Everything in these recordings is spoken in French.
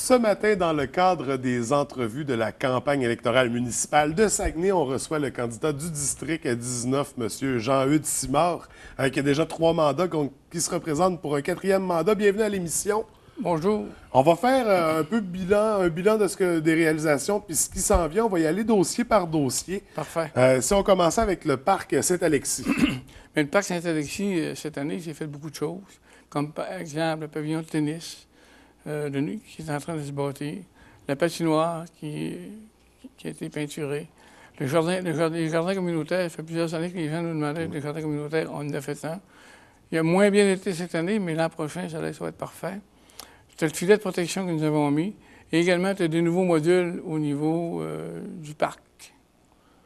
Ce matin, dans le cadre des entrevues de la campagne électorale municipale de Saguenay, on reçoit le candidat du district 19, M. Jean-Eudes Simard, qui a déjà 3 mandats, qui se représente pour un 4e mandat. Bienvenue à l'émission. Bonjour. On va faire un bilan des réalisations, puis ce qui s'en vient. On va y aller dossier par dossier. Parfait. Si on commençait avec le parc Saint-Alexis. Mais le parc Saint-Alexis, cette année, j'ai fait beaucoup de choses, comme par exemple le pavillon de tennis de nuit qui est en train de se bâtir, la patinoire qui a été peinturée, les jardins communautaires. Ça fait plusieurs années que les gens nous demandaient des jardins communautaires. On en a fait un. Il a moins bien été cette année, mais l'an prochain, ça va être parfait. C'est le filet de protection que nous avons mis. Et également, tu as des nouveaux modules au niveau du parc.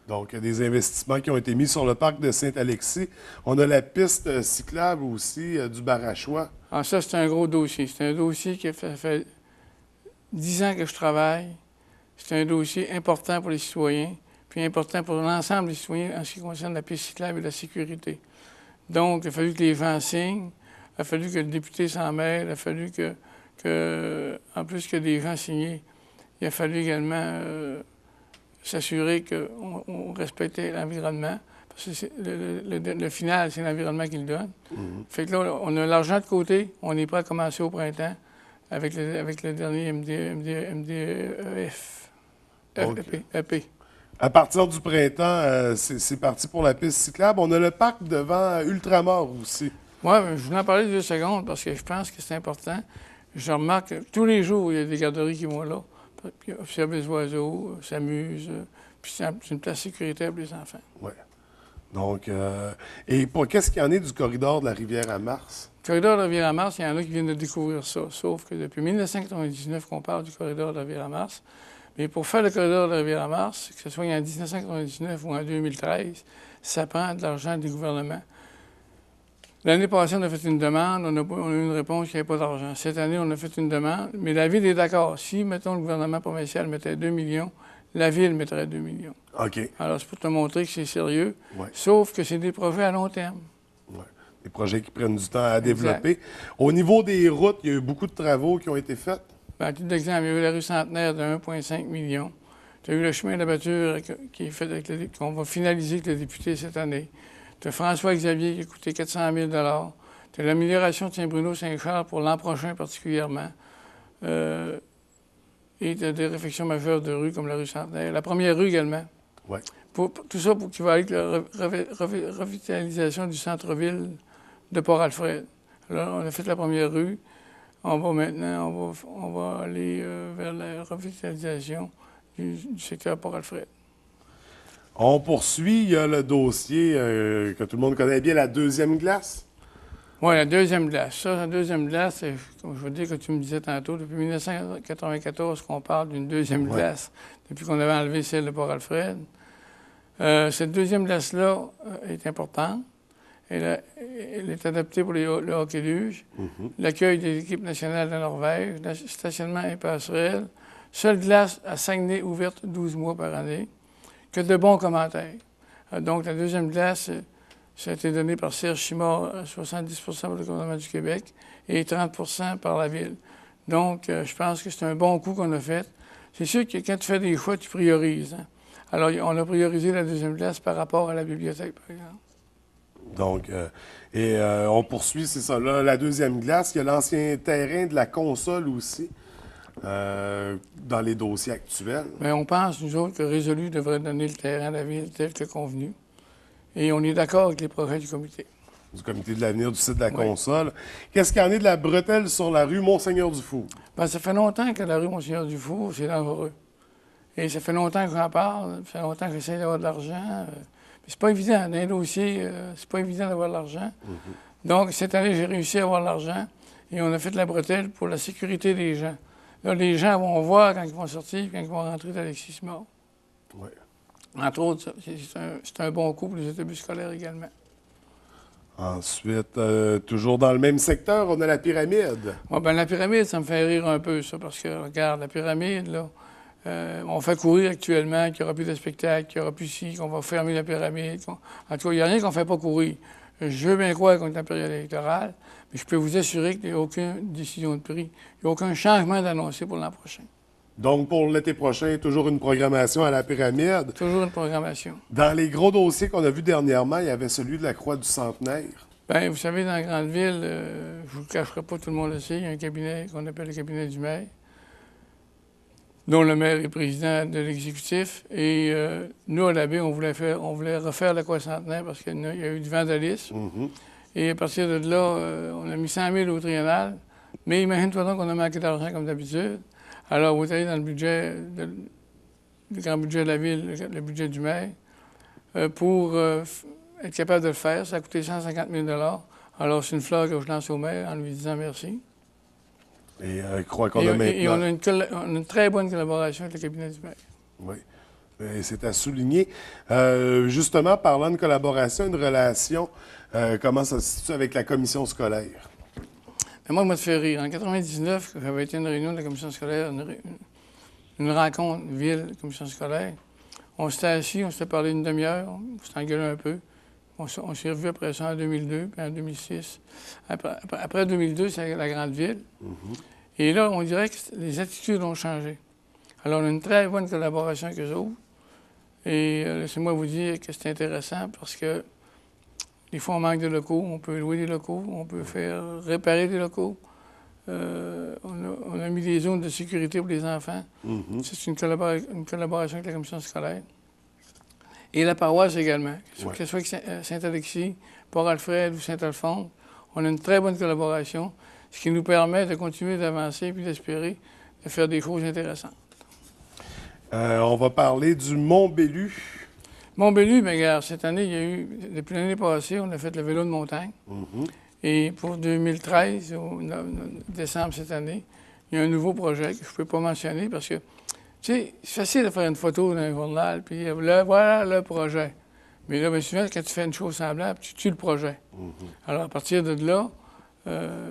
Donc, il y a des investissements qui ont été mis sur le parc de Saint-Alexis. On a la piste cyclable aussi du Barachois. Ah, ça, c'est un gros dossier. C'est un dossier qui fait 10 ans que je travaille. C'est un dossier important pour les citoyens, puis important pour l'ensemble des citoyens en ce qui concerne la piste cyclable et la sécurité. Donc, il a fallu que les gens signent, il a fallu que le député s'en mêle, il a fallu en plus que des gens signés, il a fallu également s'assurer qu'on respectait l'environnement. Parce que le final, c'est l'environnement qui le donne. Fait que là, on a l'argent de côté, on est prêt à commencer au printemps avec le dernier MDEF. EP. À partir du printemps, c'est parti pour la piste cyclable. On a le parc devant Ultramar aussi. Oui, je voulais en parler 2 secondes parce que je pense que c'est important. Je remarque que tous les jours, il y a des garderies qui vont là, puis observent les oiseaux, s'amusent, puis c'est une place sécuritaire pour les enfants. Oui. Donc, qu'est-ce qu'il y en est du corridor de la rivière à Mars? Le corridor de la rivière à Mars, il y en a qui viennent de découvrir ça, sauf que depuis 1999 qu'on parle du corridor de la rivière à Mars. Mais pour faire le corridor de la rivière à Mars, que ce soit en 1999 ou en 2013, ça prend de l'argent du gouvernement. L'année passée, on a fait une demande, on a eu une réponse qu'il n'y avait pas d'argent. Cette année, on a fait une demande, mais la Ville est d'accord. Si, mettons, le gouvernement provincial mettait 2 millions, la Ville mettrait 2 millions. OK. Alors, c'est pour te montrer que c'est sérieux, Ouais. sauf que c'est des projets à long terme. Ouais. Des projets qui prennent du temps à développer. Au niveau des routes, il y a eu beaucoup de travaux qui ont été faits. Bien, à titre d'exemple, il y a eu la rue Centenaire de 1,5 million. Tu as eu le chemin de la Bâture qui est fait qu'on va finaliser avec le député cette année. Tu as François-Xavier qui a coûté 400 000 Tu as l'amélioration de Saint-Bruno-Saint-Charles pour l'an prochain particulièrement. Et tu as des réfections majeures de rues comme la rue Centenaire. La première rue également. Ouais. Tout ça pour qu'il va avec la revitalisation du centre-ville de Port-Alfred. Là, on a fait la première rue. On va aller vers la revitalisation du secteur Port-Alfred. On poursuit. Il y a le dossier que tout le monde connaît bien, la deuxième glace. Oui, la deuxième glace. Ça, la deuxième glace, c'est, comme je veux dire que tu me disais tantôt, depuis 1994 qu'on parle d'une deuxième glace, depuis qu'on avait enlevé celle de Port-Alfred. Cette deuxième glace-là est importante. Elle est adaptée pour le hockey-luge, l'accueil des équipes nationales de Norvège, le stationnement et passerelle. Seule glace à Saguenay ouverte 12 mois par année. Que de bons commentaires. Donc, la deuxième glace, ça a été donné par Serge Simard, 70 pour le gouvernement du Québec et 30 par la Ville. Donc, je pense que c'est un bon coup qu'on a fait. C'est sûr que quand tu fais des choix, tu priorises. Hein? Alors, on a priorisé la deuxième glace par rapport à la bibliothèque, par exemple. Donc, on poursuit, c'est ça. Là, la deuxième glace, il y a l'ancien terrain de la console aussi, dans les dossiers actuels. Bien, on pense, nous autres, que Résolu devrait donner le terrain à la Ville tel que convenu. Et on est d'accord avec les projets du comité. Du comité de l'avenir du site de la console. Qu'est-ce qu'il y en est de la bretelle sur la rue Monseigneur-Dufour? Bien, ça fait longtemps que la rue Monseigneur-Dufour, c'est dangereux. Et ça fait longtemps que j'en parle, ça fait longtemps que j'essaie d'avoir de l'argent. Mais c'est pas évident. Dans un dossier, c'est pas évident d'avoir de l'argent. Donc, cette année, j'ai réussi à avoir de l'argent et on a fait de la bretelle pour la sécurité des gens. Là, les gens vont voir quand ils vont sortir, quand ils vont rentrer d'Alexis Simard. Oui. Entre autres, c'est un bon coup pour les autobus scolaires également. Ensuite, toujours dans le même secteur, on a la pyramide. Ouais, bien, la pyramide, ça me fait rire un peu, ça, parce que, regarde, la pyramide, là, on fait courir actuellement qu'il n'y aura plus de spectacle, qu'il n'y aura plus ci, qu'on va fermer la pyramide. En tout cas, il n'y a rien qu'on ne fait pas courir. Je veux bien croire qu'on est en période électorale, mais je peux vous assurer qu'il n'y a aucune décision de prix. Il n'y a aucun changement d'annoncé pour l'an prochain. Donc, pour l'été prochain, toujours une programmation à la pyramide. Toujours une programmation. Dans les gros dossiers qu'on a vus dernièrement, il y avait celui de la Croix du Centenaire. Bien, vous savez, dans la grande ville, je ne vous le cacherai pas, tout le monde le sait, il y a un cabinet qu'on appelle le cabinet du maire, dont le maire est président de l'exécutif. Et nous, à l'Abbé, on voulait refaire la Croix Centenaire parce qu'il y a eu du vandalisme. Et à partir de là, on a mis 100 000 au triennal. Mais imagine-toi donc qu'on a manqué d'argent comme d'habitude. Alors, vous allez dans le budget, le grand budget de la ville, le budget du maire, pour être capable de le faire. Ça a coûté 150 000 $. Alors, c'est une fleur que je lance au maire en lui disant merci. Et je crois qu'on a maintenant... Et on a une très bonne collaboration avec le cabinet du maire. Oui. Et c'est à souligner. Justement, parlant de collaboration, une relation, comment ça se situe avec la commission scolaire? Mais moi, ça me fait rire. En 1999, j'avais été à une réunion de la commission scolaire, une rencontre ville-commission scolaire. On s'était assis, on s'était parlé une demi-heure, on s'était engueulé un peu. On s'est revus après ça en 2002, puis en 2006. Après 2002, c'est la grande ville. Et là, on dirait que les attitudes ont changé. Alors, on a une très bonne collaboration avec eux autres. Et laissez-moi vous dire que c'est intéressant parce que des fois, on manque de locaux, on peut louer des locaux, on peut faire réparer des locaux. On a mis des zones de sécurité pour les enfants. C'est une collaboration avec la commission scolaire. Et la paroisse également, que ce soit Saint-Alexis, Port-Alfred ou Saint-Alphonse, on a une très bonne collaboration, ce qui nous permet de continuer d'avancer et d'espérer de faire des choses intéressantes. On va parler du Mont-Bellu. Mont-Bellu, bien, regarde, cette année, il y a eu, depuis l'année passée, on a fait le vélo de montagne. Et pour 2013, au décembre cette année, il y a un nouveau projet que je ne peux pas mentionner parce que, tu sais, c'est facile de faire une photo dans un journal, puis là, voilà le projet. Mais là, bien souvent, quand tu fais une chose semblable, tu tues le projet. Alors, à partir de là,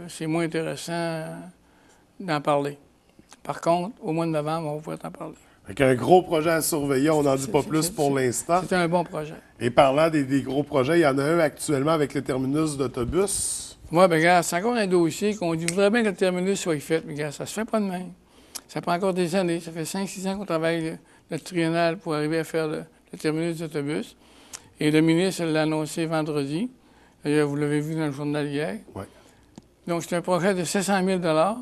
c'est moins intéressant d'en parler. Par contre, au mois de novembre, on va pouvoir t'en parler. Avec un gros projet à surveiller, on n'en dit pas plus pour l'instant. C'est un bon projet. Et parlant des gros projets, il y en a un actuellement avec le terminus d'autobus. Moi, bien, regarde, c'est encore un dossier qu'on dit, voudrait bien que le terminus soit fait, mais regarde, ça se fait pas de même. Ça prend encore des années. Ça fait 5-6 ans qu'on travaille le triennal pour arriver à faire le terminus d'autobus. Et le ministre l'a annoncé vendredi. D'ailleurs, vous l'avez vu dans le journal hier. Oui. Donc, c'est un projet de 700 000 $.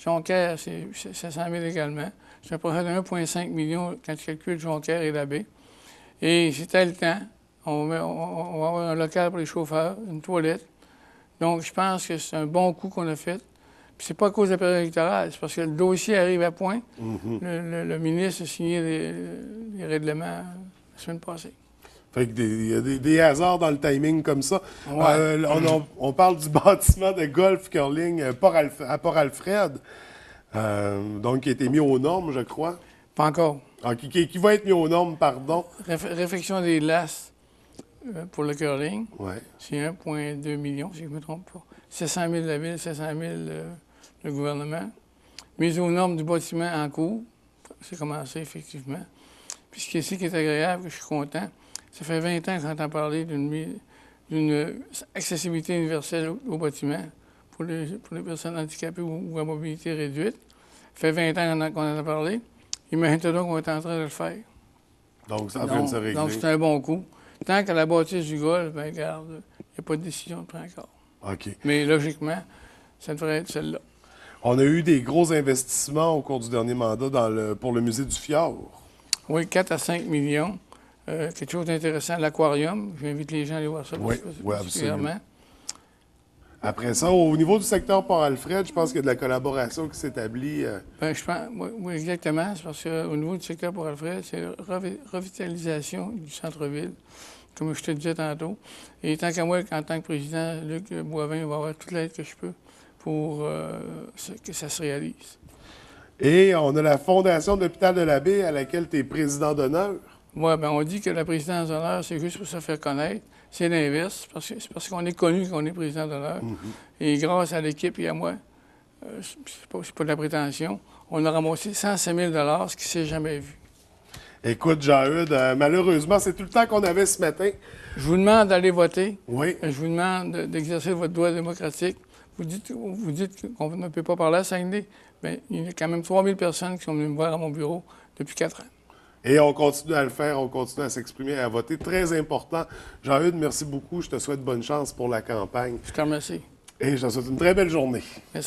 Jonquière, c'est 700 000 également. C'est un projet de 1,5 million quand tu calcules Jonquière et l'Abbé. Et c'était le temps. On va avoir un local pour les chauffeurs, une toilette. Donc, je pense que c'est un bon coup qu'on a fait. Puis c'est pas à cause de la période électorale, c'est parce que le dossier arrive à point. Le ministre a signé les règlements la semaine passée. Fait qu'il y a des hasards dans le timing comme ça. Ouais. On parle du bâtiment de golf curling à Port-Alfred, donc qui a été mis aux normes, je crois. Pas encore. Ah, qui va être mis aux normes, pardon. Réfection des glaces pour le curling. Ouais. C'est 1,2 million, si je ne me trompe pas. 700 000 la ville, 700 000 le gouvernement. Mise aux normes du bâtiment en cours. C'est commencé, effectivement. Puis ce qui est agréable, que je suis content, ça fait 20 ans que j'entends parler d'une accessibilité universelle au bâtiment pour les personnes handicapées ou à mobilité réduite. Ça fait 20 ans qu'on en a parlé. Imagine-toi donc qu'on est en train de le faire. Donc, ça vient de se régler. Donc, c'est un bon coup. Tant qu'à la bâtisse du golf, bien, regarde, il n'y a pas de décision de prendre encore. OK. Mais logiquement, ça devrait être celle-là. On a eu des gros investissements au cours du dernier mandat pour le musée du Fjord. Oui, 4 à 5 millions. Quelque chose d'intéressant, l'aquarium. J'invite les gens à aller voir ça. Oui, absolument. Après ça, au niveau du secteur Port-Alfred, je pense qu'il y a de la collaboration qui s'établit. Bien, je pense, oui, exactement. C'est parce qu'au niveau du secteur Port-Alfred, c'est la revitalisation du centre-ville, comme je te disais tantôt. Et tant qu'à moi, en tant que président, Luc Boivin va avoir toute l'aide que je peux pour que ça se réalise. Et on a la Fondation de l'Hôpital de l'Abbé à laquelle tu es président d'honneur. Oui, bien, on dit que la présidence d'honneur, c'est juste pour se faire connaître. C'est l'inverse. C'est parce qu'on est connu qu'on est président d'honneur. Et grâce à l'équipe et à moi, c'est pas de la prétention, on a ramassé 105 000 $, ce qui ne s'est jamais vu. Écoute, Jean-Eudes, malheureusement, c'est tout le temps qu'on avait ce matin. Je vous demande d'aller voter. Oui. Je vous demande d'exercer votre droit démocratique. Vous dites qu'on ne peut pas parler à Saguenay, mais il y a quand même 3000 personnes qui sont venues me voir à mon bureau depuis 4 ans. Et on continue à le faire, on continue à s'exprimer et à voter. Très important. Jean-Eudes, merci beaucoup. Je te souhaite bonne chance pour la campagne. Je te remercie. Et je te souhaite une très belle journée. Merci.